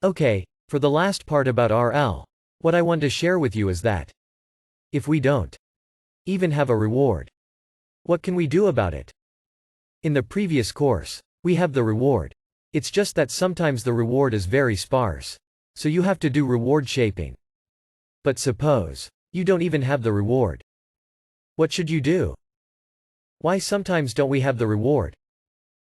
Okay, for the last part about RL, what I want to share with you is that if we don't even have a reward, what can we do about it? In the previous course, we have the reward. It's just that sometimes the reward is very sparse. So you have to do reward shaping. But suppose you don't even have the reward. What should you do? Why sometimes don't we have the reward?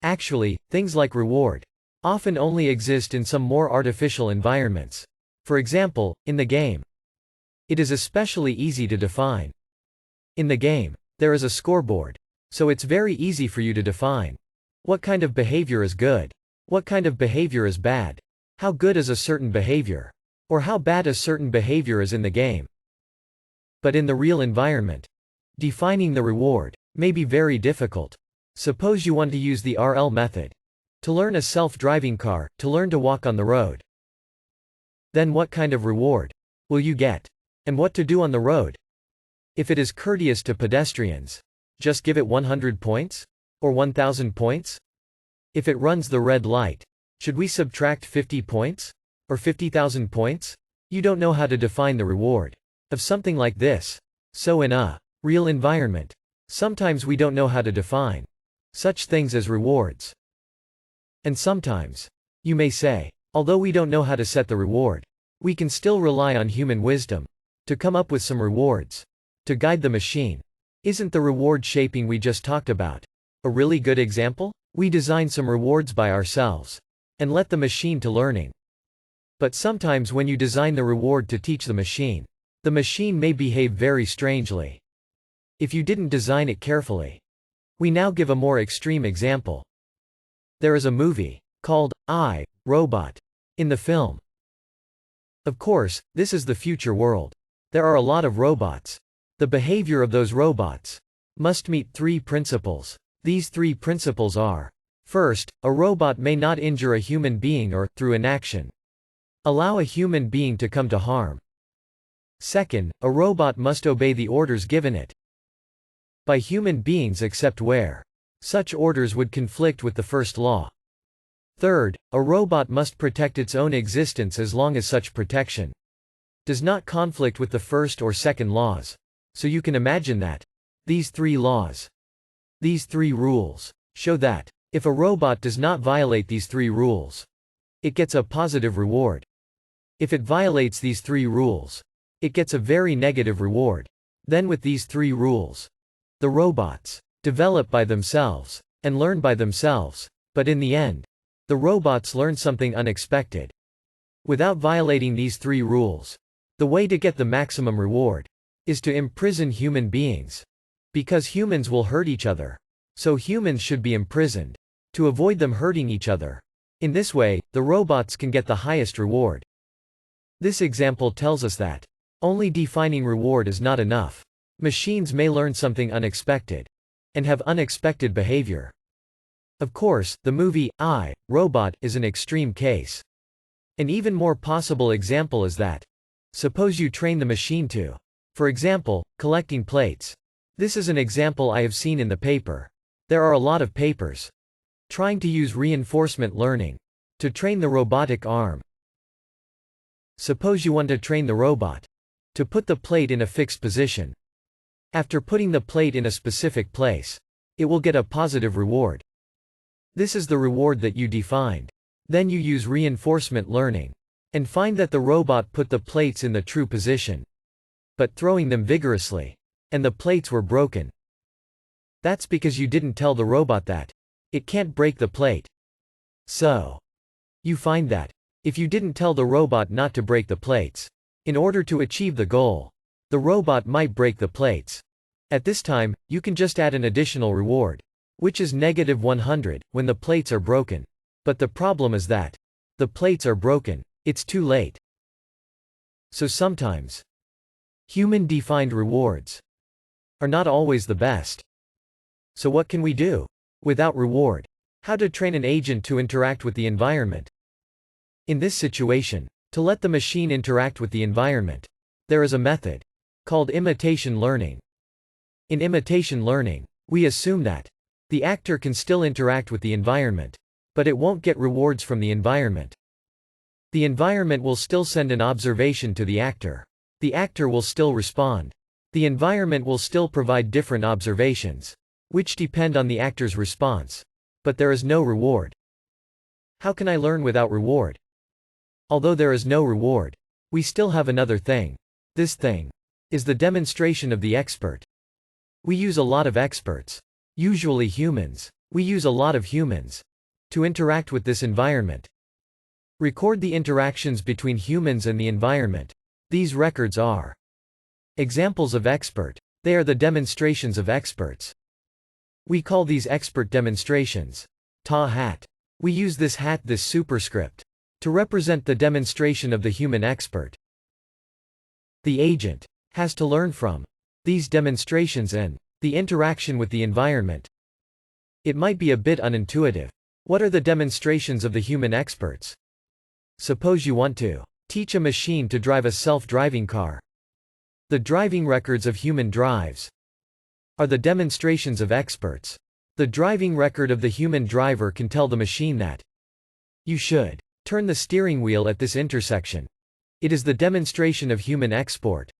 Actually, things like reward often only exist in some more artificial environments. For example, in the game. It is especially easy to define. In the game, there is a scoreboard. So it's very easy for you to define what kind of behavior is good, what kind of behavior is bad, how good is a certain behavior, or how bad a certain behavior is in the game. But in the real environment, defining the reward may be very difficult. Suppose you want to use the RL method to learn a self-driving car, to learn to walk on the road. Then what kind of reward will you get? And what to do on the road? If it is courteous to pedestrians, just give it 100 points? Or 1000 points? If it runs the red light, should we subtract 50 points? Or 50,000 points? You don't know how to define the reward of something like this. So in a real environment, sometimes we don't know how to define such things as rewards. And sometimes, you may say, although we don't know how to set the reward, we can still rely on human wisdom to come up with some rewards to guide the machine. Isn't the reward shaping we just talked about a really good example? We design some rewards by ourselves and let the machine to learning. But sometimes when you design the reward to teach the machine may behave very strangely if you didn't design it carefully. We now give a more extreme example. There is a movie called I, Robot in the film. Of course, this is the future world. There are a lot of robots. The behavior of those robots must meet 3 principles. These 3 principles are: first, a robot may not injure a human being or, through inaction, allow a human being to come to harm. Second, a robot must obey the orders given it by human beings except where such orders would conflict with the first law. Third, a robot must protect its own existence as long as such protection does not conflict with the first or second laws. So you can imagine that these 3 laws, these 3 rules, show that if a robot does not violate these 3 rules, it gets a positive reward. If it violates these 3 rules, it gets a very negative reward. Then with these 3 rules, the robots develop by themselves and learn by themselves. But in the end, the robots learn something unexpected. Without violating these 3 rules, the way to get the maximum reward is to imprison human beings. Because humans will hurt each other. So humans should be imprisoned to avoid them hurting each other. In this way, the robots can get the highest reward. This example tells us that only defining reward is not enough. Machines may learn something unexpected and have unexpected behavior. Of course, the movie I, Robot is an extreme case. An even more possible example is that suppose you train the machine to, for example, collecting plates. This is an example I have seen in the paper. There are a lot of papers trying to use reinforcement learning to train the robotic arm. Suppose you want to train the robot to put the plate in a fixed position. After putting the plate in a specific place, it will get a positive reward. This is the reward that you defined. Then you use reinforcement learning and find that the robot put the plates in the true position, but throwing them vigorously, and the plates were broken. That's because you didn't tell the robot that it can't break the plate. So, you find that if you didn't tell the robot not to break the plates, in order to achieve the goal, the robot might break the plates. At this time, you can just add an additional reward, which is -100, when the plates are broken. But the problem is that the plates are broken. It's too late. So sometimes, human-defined rewards are not always the best. So what can we do without reward? How to train an agent to interact with the environment? In this situation, to let the machine interact with the environment, there is a method called imitation learning. In imitation learning, we assume that the actor can still interact with the environment, but it won't get rewards from the environment. The environment will still send an observation to the actor. The actor will still respond. The environment will still provide different observations, which depend on the actor's response. But there is no reward. How can I learn without reward? Although there is no reward, we still have another thing. This thing is the demonstration of the expert. We use a lot of experts, usually humans. We use a lot of humans to interact with this environment. Record the interactions between humans and the environment. These records are examples of expert. They are the demonstrations of experts. We call these expert demonstrations. Ta hat. We use this hat, this superscript, to represent the demonstration of the human expert. The agent has to learn from these demonstrations and the interaction with the environment. It might be a bit unintuitive. What are the demonstrations of the human experts? Suppose you want to teach a machine to drive a self-driving car. The driving records of human drives are the demonstrations of experts. The driving record of the human driver can tell the machine that you should turn the steering wheel at this intersection. It is the demonstration of human expert.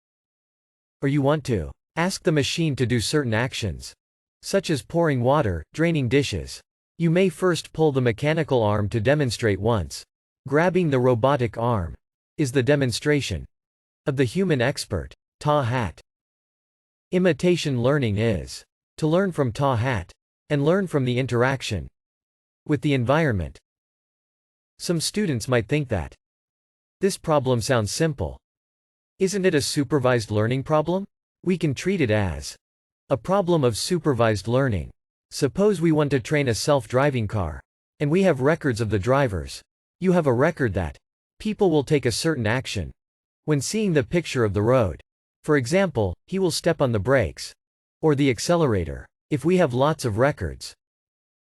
Or you want to ask the machine to do certain actions, such as pouring water, draining dishes. You may first pull the mechanical arm to demonstrate once. Grabbing the robotic arm is the demonstration of the human expert. Ta hat. Imitation learning is to learn from ta hat and learn from the interaction with the environment. Some students might think that this problem sounds simple. Isn't it a supervised learning problem? We can treat it as a problem of supervised learning. Suppose we want to train a self-driving car, and we have records of the drivers. You have a record that people will take a certain action when seeing the picture of the road. For example, he will step on the brakes or the accelerator. If we have lots of records,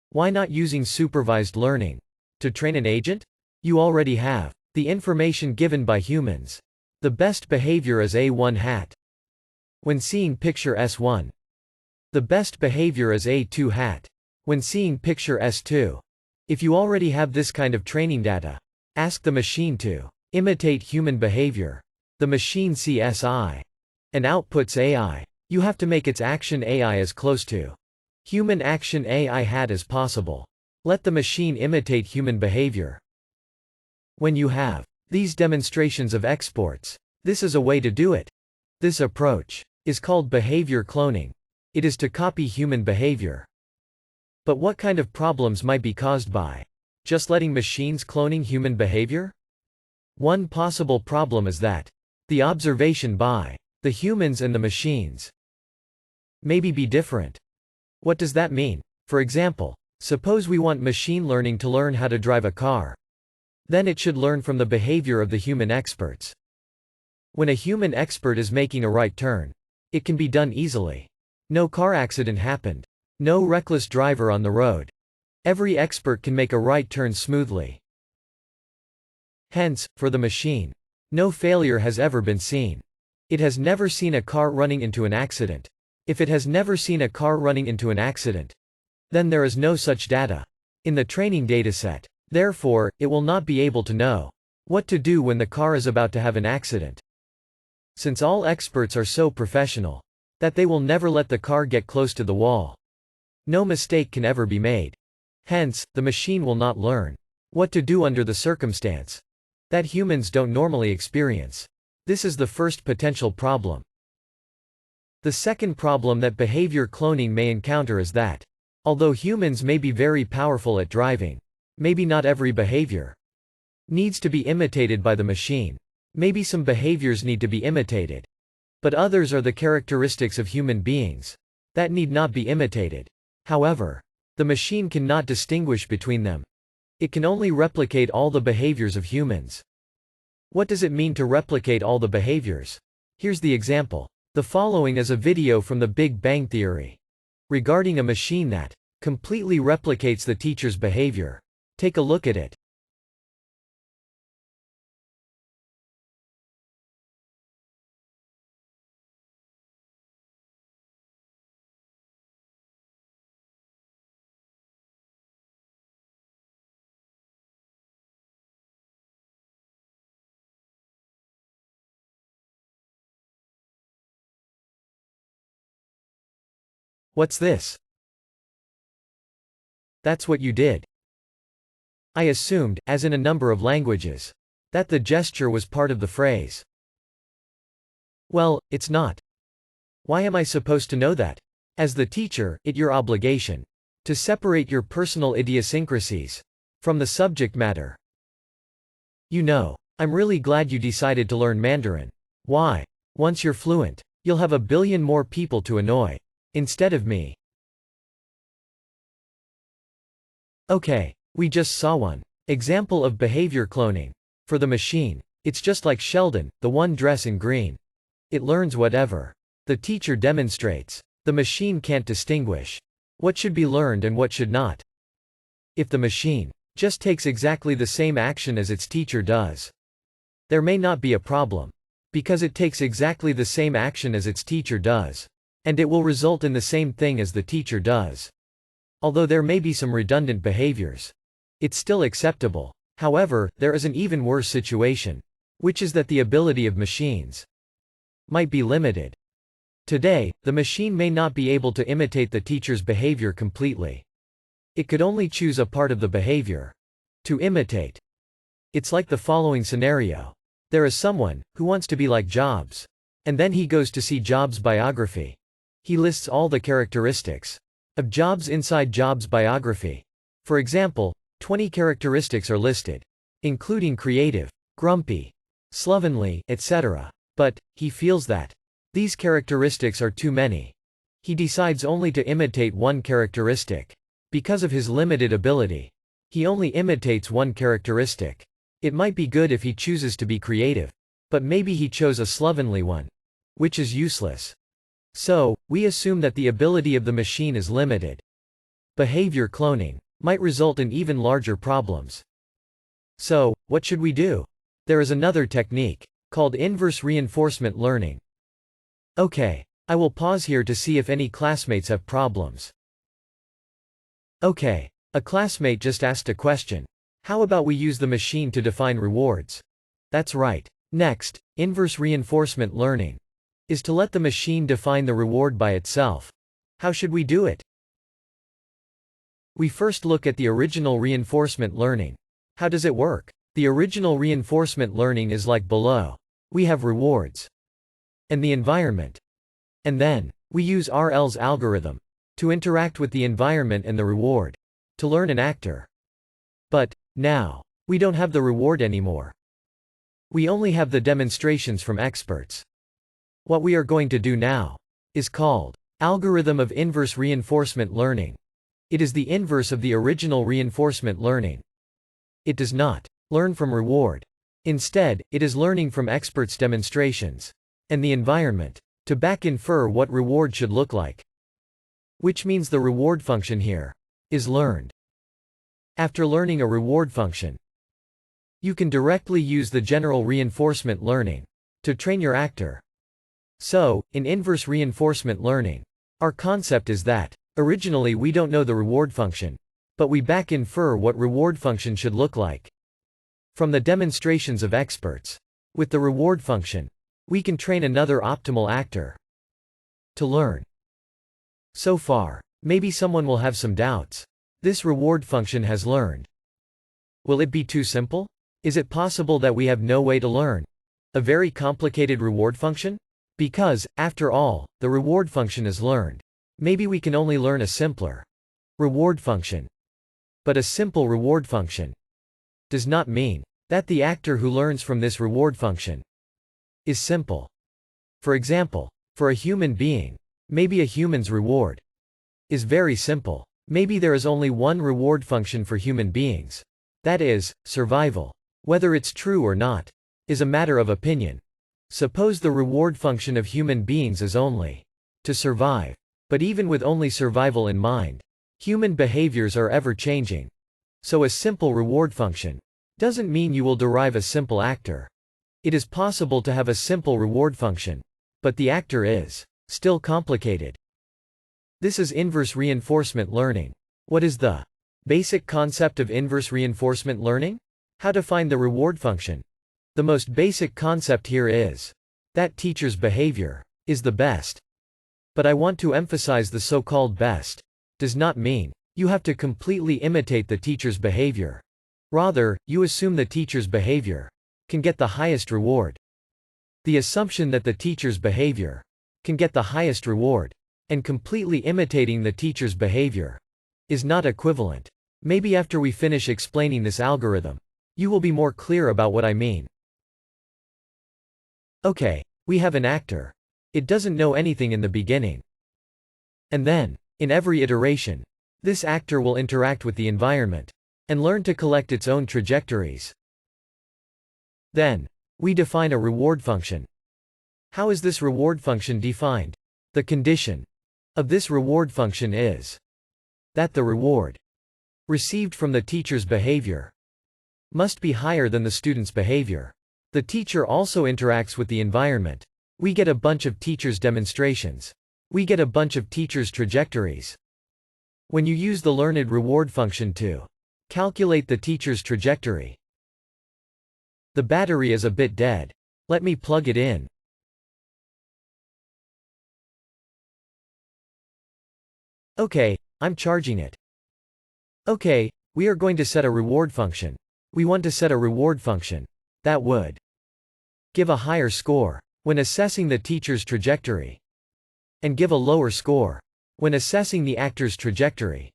why not using supervised learning to train an agent? You already have the information given by humans. The best behavior is A1 hat when seeing picture S1. The best behavior is A2 hat when seeing picture S2. If you already have this kind of training data, ask the machine to imitate human behavior. The machine sees SI and outputs AI. You have to make its action AI as close to human action AI hat as possible. Let the machine imitate human behavior. When you have these demonstrations of exports, this is a way to do it. This approach is called behavior cloning. It is to copy human behavior. But what kind of problems might be caused by just letting machines cloning human behavior? One possible problem is that the observation by the humans and the machines maybe be different. What does that mean? For example, suppose we want machine learning to learn how to drive a car. Then it should learn from the behavior of the human experts. When a human expert is making a right turn, it can be done easily. No car accident happened. No reckless driver on the road. Every expert can make a right turn smoothly. Hence, for the machine, no failure has ever been seen. It has never seen a car running into an accident. If it has never seen a car running into an accident, then there is no such data in the training dataset. Therefore, it will not be able to know what to do when the car is about to have an accident. Since all experts are so professional that they will never let the car get close to the wall, no mistake can ever be made. Hence, the machine will not learn what to do under the circumstance that humans don't normally experience. This is the first potential problem. The second problem that behavior cloning may encounter is that, although humans may be very powerful at driving, maybe not every behavior needs to be imitated by the machine. Maybe some behaviors need to be imitated, but others are the characteristics of human beings that need not be imitated. However, the machine cannot distinguish between them. It can only replicate all the behaviors of humans. What does it mean to replicate all the behaviors? Here's the example. The following is a video from the Big Bang Theory regarding a machine that completely replicates the teacher's behavior. Take a look at it. What's this? That's what you did. I assumed, as in a number of languages, that the gesture was part of the phrase. Well, it's not. Why am I supposed to know that? As the teacher, it's your obligation to separate your personal idiosyncrasies from the subject matter. You know, I'm really glad you decided to learn Mandarin. Why? Once you're fluent, you'll have a billion more people to annoy. Instead of me. Okay, we just saw one example of behavior cloning. For the machine, it's just like Sheldon, the one dressed in green. It learns whatever the teacher demonstrates. The machine can't distinguish what should be learned and what should not. If the machine just takes exactly the same action as its teacher does, there may not be a problem, because it takes exactly the same action as its teacher does, and it will result in the same thing as the teacher does. Although there may be some redundant behaviors, it's still acceptable. However, there is an even worse situation, which is that the ability of machines might be limited. Today, the machine may not be able to imitate the teacher's behavior completely. It could only choose a part of the behavior to imitate. It's like the following scenario. There is someone who wants to be like Jobs, and then he goes to see Jobs' biography. He lists all the characteristics of Jobs inside Jobs' biography. For example, 20 characteristics are listed, including creative, grumpy, slovenly, etc. But he feels that these characteristics are too many. He decides only to imitate one characteristic. Because of his limited ability, he only imitates one characteristic. It might be good if he chooses to be creative, but maybe he chose a slovenly one, which is useless. So, we assume that the ability of the machine is limited. Behavior cloning might result in even larger problems. So, what should we do? There is another technique, called inverse reinforcement learning. Okay, I will pause here to see if any classmates have problems. Okay, a classmate just asked a question. How about we use the machine to define rewards? That's right. Next, inverse reinforcement learning is to let the machine define the reward by itself. How should we do it? We first look at the original reinforcement learning. How does it work? The original reinforcement learning is like below. We have rewards and the environment. And then, we use RL's algorithm to interact with the environment and the reward to learn an actor. But now, we don't have the reward anymore. We only have the demonstrations from experts. What we are going to do now is called algorithm of inverse reinforcement learning. It is the inverse of the original reinforcement learning. It does not learn from reward. Instead, it is learning from experts' demonstrations and the environment to back infer what reward should look like. Which means the reward function here is learned. After learning a reward function, you can directly use the general reinforcement learning to train your actor. So, in inverse reinforcement learning, our concept is that originally we don't know the reward function, but we back infer what reward function should look like from the demonstrations of experts. With the reward function, we can train another optimal actor to learn. So far, maybe someone will have some doubts. This reward function has learned. Will it be too simple? Is it possible that we have no way to learn a very complicated reward function? Because, after all, the reward function is learned. Maybe we can only learn a simpler reward function. But a simple reward function does not mean that the actor who learns from this reward function is simple. For example, for a human being, maybe a human's reward is very simple. Maybe there is only one reward function for human beings. That is, survival. Whether it's true or not is a matter of opinion. Suppose the reward function of human beings is only to survive. But even with only survival in mind, human behaviors are ever changing. So a simple reward function doesn't mean you will derive a simple actor. It is possible to have a simple reward function, but the actor is still complicated. This is inverse reinforcement learning. What is the basic concept of inverse reinforcement learning? How to find the reward function. The most basic concept here is that teacher's behavior is the best. But I want to emphasize the so-called best does not mean you have to completely imitate the teacher's behavior. Rather, you assume the teacher's behavior can get the highest reward. The assumption that the teacher's behavior can get the highest reward and completely imitating the teacher's behavior is not equivalent. Maybe after we finish explaining this algorithm, you will be more clear about what I mean. Okay, we have an actor. It doesn't know anything in the beginning. And then, in every iteration, this actor will interact with the environment and learn to collect its own trajectories. Then, we define a reward function. How is this reward function defined? The condition of this reward function is that the reward received from the teacher's behavior must be higher than the student's behavior. The teacher also interacts with the environment. We get a bunch of teachers' demonstrations. We get a bunch of teachers' trajectories. When you use the learned reward function to calculate the teacher's trajectory, the battery is a bit dead. Let me plug it in. Okay, I'm charging it. Okay, we are going to set a reward function. We want to set a reward function that would give a higher score when assessing the teacher's trajectory and give a lower score when assessing the actor's trajectory.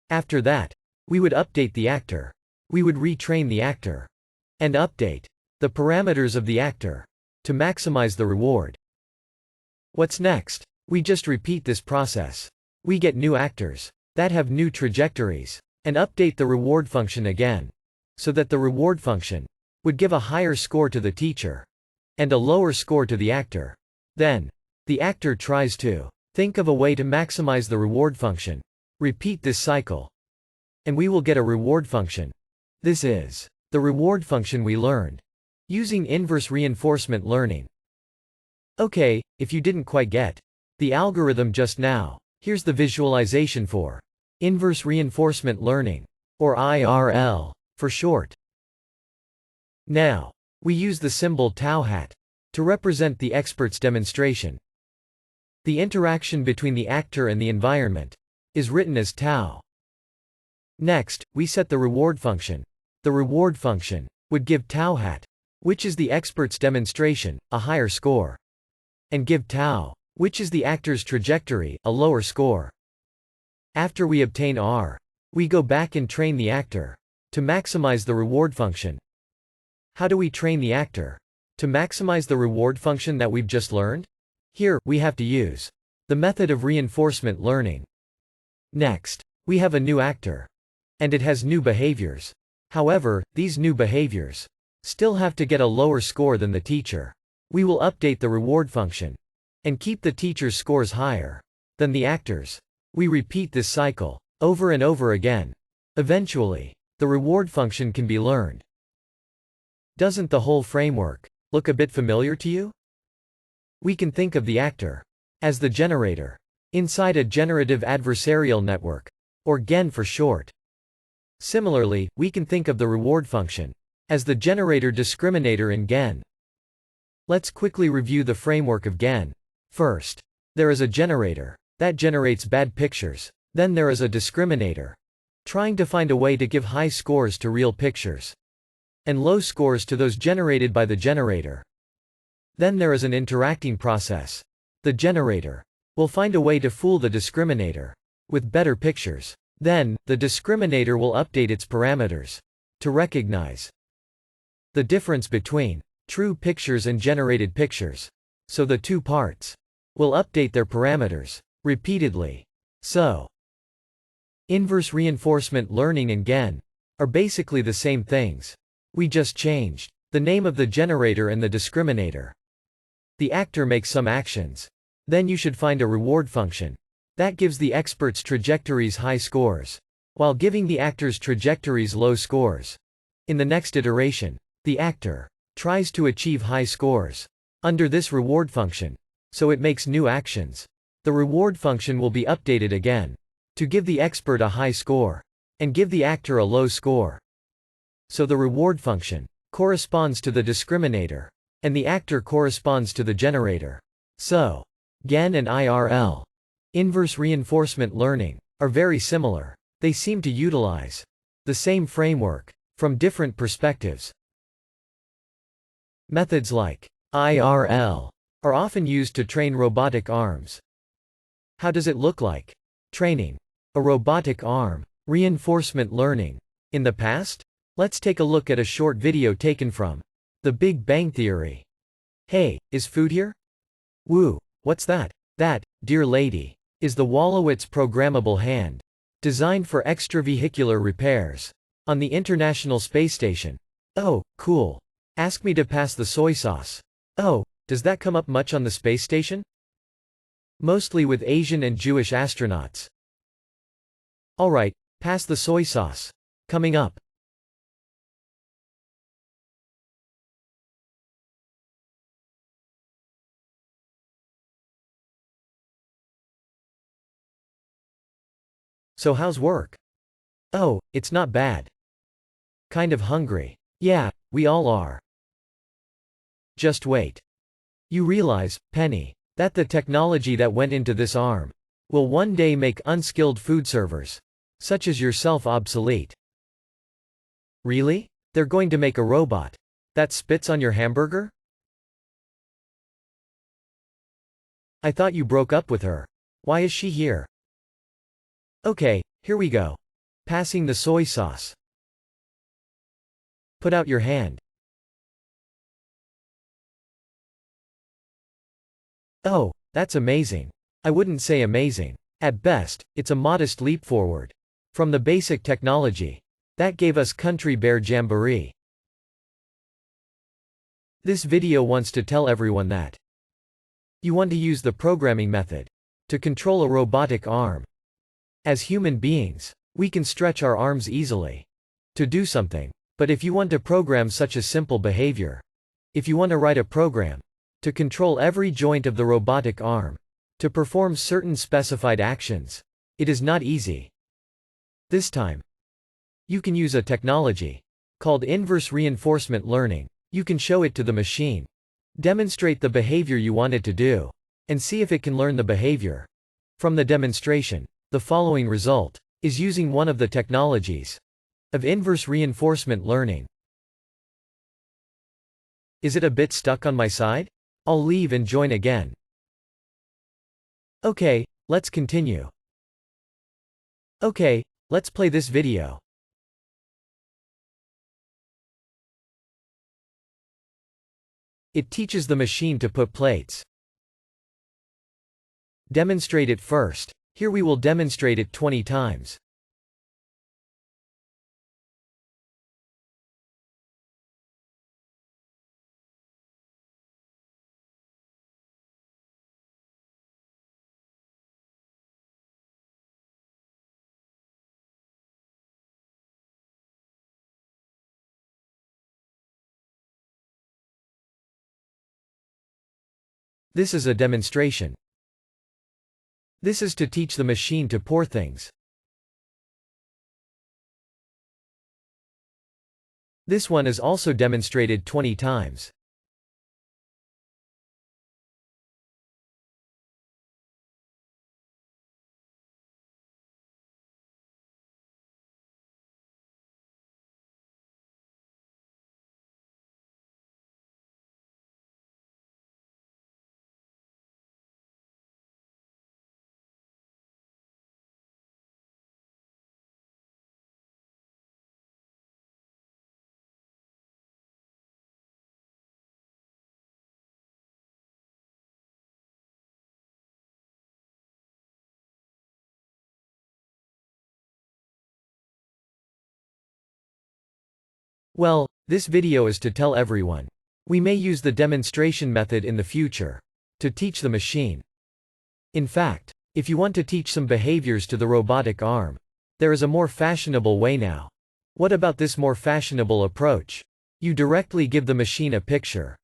After that, we would update the actor. We would retrain the actor and update the parameters of the actor to maximize the reward. What's next? We just repeat this process. We get new actors that have new trajectories and update the reward function again, so that the reward function would give a higher score to the teacher and a lower score to the actor. Then, the actor tries to think of a way to maximize the reward function. Repeat this cycle, and we will get a reward function. This is the reward function we learned using inverse reinforcement learning. Okay, if you didn't quite get the algorithm just now, here's the visualization for inverse reinforcement learning, or IRL for short. Now, we use the symbol tau hat to represent the expert's demonstration. The interaction between the actor and the environment is written as tau. Next, we set the reward function. The reward function would give tau hat, which is the expert's demonstration, a higher score, and give tau, which is the actor's trajectory, a lower score. After we obtain R, we go back and train the actor to maximize the reward function. How do we train the actor to maximize the reward function that we've just learned? Here, we have to use the method of reinforcement learning. Next, we have a new actor, and it has new behaviors. However, these new behaviors still have to get a lower score than the teacher. We will update the reward function and keep the teacher's scores higher than the actors. We repeat this cycle over and over again. Eventually, the reward function can be learned. Doesn't the whole framework look a bit familiar to you? We can think of the actor as the generator inside a generative adversarial network, or GAN for short. Similarly, we can think of the reward function as the generator discriminator in GAN. Let's quickly review the framework of GAN. First, there is a generator that generates bad pictures. Then there is a discriminator trying to find a way to give high scores to real pictures and low scores to those generated by the generator. Then there is an interacting process. The generator will find a way to fool the discriminator with better pictures. Then, the discriminator will update its parameters to recognize the difference between true pictures and generated pictures. So the two parts will update their parameters repeatedly. So, inverse reinforcement learning and GAN are basically the same things. We just changed the name of the generator and the discriminator. The actor makes some actions. Then you should find a reward function that gives the expert's trajectories high scores, while giving the actor's trajectories low scores. In the next iteration, the actor tries to achieve high scores under this reward function, so it makes new actions. The reward function will be updated again to give the expert a high score and give the actor a low score. So the reward function corresponds to the discriminator, and the actor corresponds to the generator. So, GAN and IRL, inverse reinforcement learning, are very similar. They seem to utilize the same framework from different perspectives. Methods like IRL are often used to train robotic arms. How does it look like training a robotic arm? Reinforcement learning. In the past? Let's take a look at a short video taken from The Big Bang Theory. Hey, is food here? Woo, what's that? That, dear lady, is the Wolowitz programmable hand, designed for extravehicular repairs on the International Space Station. Oh, cool. Ask me to pass the soy sauce. Oh, does that come up much on the space station? Mostly with Asian and Jewish astronauts. Alright, pass the soy sauce. Coming up. So how's work? Oh, it's not bad. Kind of hungry. Yeah, we all are. Just wait. You realize, Penny, that the technology that went into this arm will one day make unskilled food servers, such as yourself, obsolete. Really? They're going to make a robot that spits on your hamburger? I thought you broke up with her. Why is she here? Okay, here we go. Passing the soy sauce. Put out your hand. Oh, that's amazing. I wouldn't say amazing. At best, it's a modest leap forward from the basic technology that gave us Country Bear Jamboree. This video wants to tell everyone that you want to use the programming method to control a robotic arm. As human beings, we can stretch our arms easily to do something. But if you want to program such a simple behavior, if you want to write a program to control every joint of the robotic arm, to perform certain specified actions, it is not easy. This time, you can use a technology called inverse reinforcement learning. You can show it to the machine, demonstrate the behavior you want it to do, and see if it can learn the behavior. From the demonstration, the following result is using one of the technologies of inverse reinforcement learning. Is it a bit stuck on my side? I'll leave and join again. Okay, let's continue. Okay, let's play this video. It teaches the machine to put plates. Demonstrate it first. Here we will demonstrate it 20 times. This is a demonstration. This is to teach the machine to pour things. This one is also demonstrated 20 times. Well, this video is to tell everyone. We may use the demonstration method in the future to teach the machine. In fact, if you want to teach some behaviors to the robotic arm, there is a more fashionable way now. What about this more fashionable approach? You directly give the machine a picture.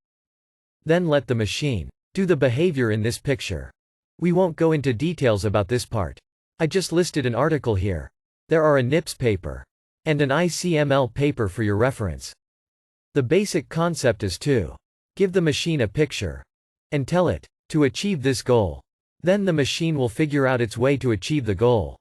Then let the machine do the behavior in this picture. We won't go into details about this part. I just listed an article here. There are a NIPS paper and an ICML paper for your reference. The basic concept is to give the machine a picture and tell it to achieve this goal. Then the machine will figure out its way to achieve the goal.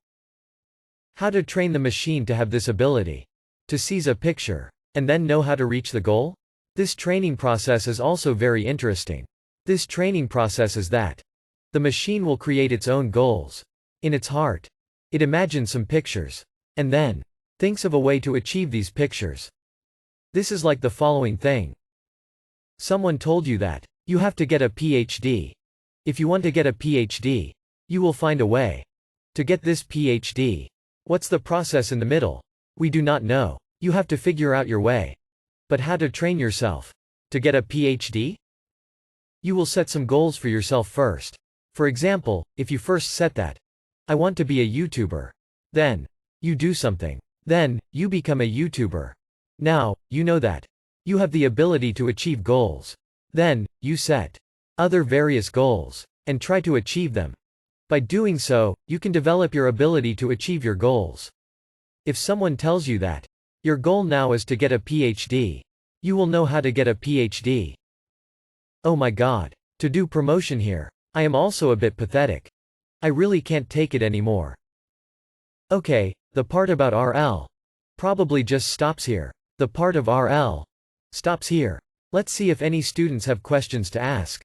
How to train the machine to have this ability to seize a picture and then know how to reach the goal? This training process is also very interesting. This training process is that the machine will create its own goals. In its heart, it imagines some pictures and then thinks of a way to achieve these pictures. This is like the following thing. Someone told you that you have to get a PhD. If you want to get a PhD, you will find a way to get this PhD. What's the process in the middle? We do not know. You have to figure out your way. But how to train yourself to get a PhD? You will set some goals for yourself first. For example, if you first set that, I want to be a YouTuber. Then, you do something. Then, you become a YouTuber. Now, you know that you have the ability to achieve goals. Then, you set other various goals and try to achieve them. By doing so, you can develop your ability to achieve your goals. If someone tells you that your goal now is to get a PhD, you will know how to get a PhD. Oh my God. To do promotion here. I am also a bit pathetic. I really can't take it anymore. Okay, the part about RL probably just stops here. The part of RL stops here. Let's see if any students have questions to ask.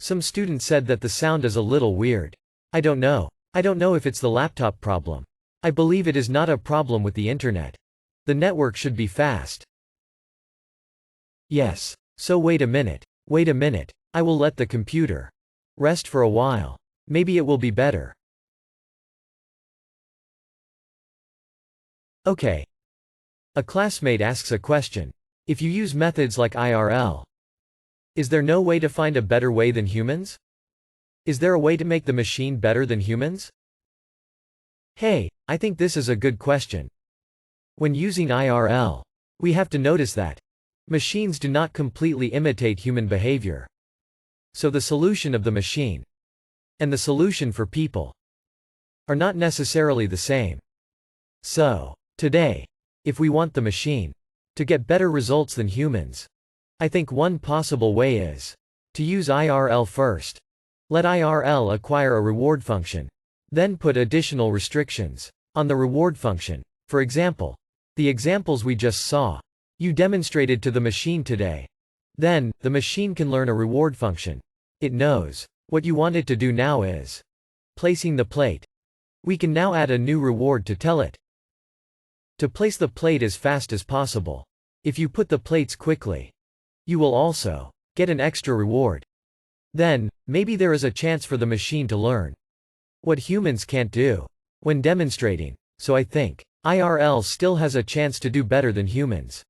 Some students said that the sound is a little weird. I don't know. I don't know if it's the laptop problem. I believe it is not a problem with the internet. The network should be fast. Yes. So wait a minute. Wait a minute. I will let the computer rest for a while. Maybe it will be better. Okay. A classmate asks a question. If you use methods like IRL, is there no way to find a better way than humans? Is there a way to make the machine better than humans? Hey, I think this is a good question. When using IRL, we have to notice that machines do not completely imitate human behavior. So the solution of the machine and the solution for people are not necessarily the same. So, today, if we want the machine to get better results than humans, I think one possible way is to use IRL first. Let IRL acquire a reward function. Then put additional restrictions on the reward function. For example, the examples we just saw, you demonstrated to the machine today. Then, the machine can learn a reward function. It knows what you want it to do now is placing the plate. We can now add a new reward to tell it to place the plate as fast as possible. If you put the plates quickly, you will also get an extra reward. Then, maybe there is a chance for the machine to learn what humans can't do when demonstrating. So I think IRL still has a chance to do better than humans.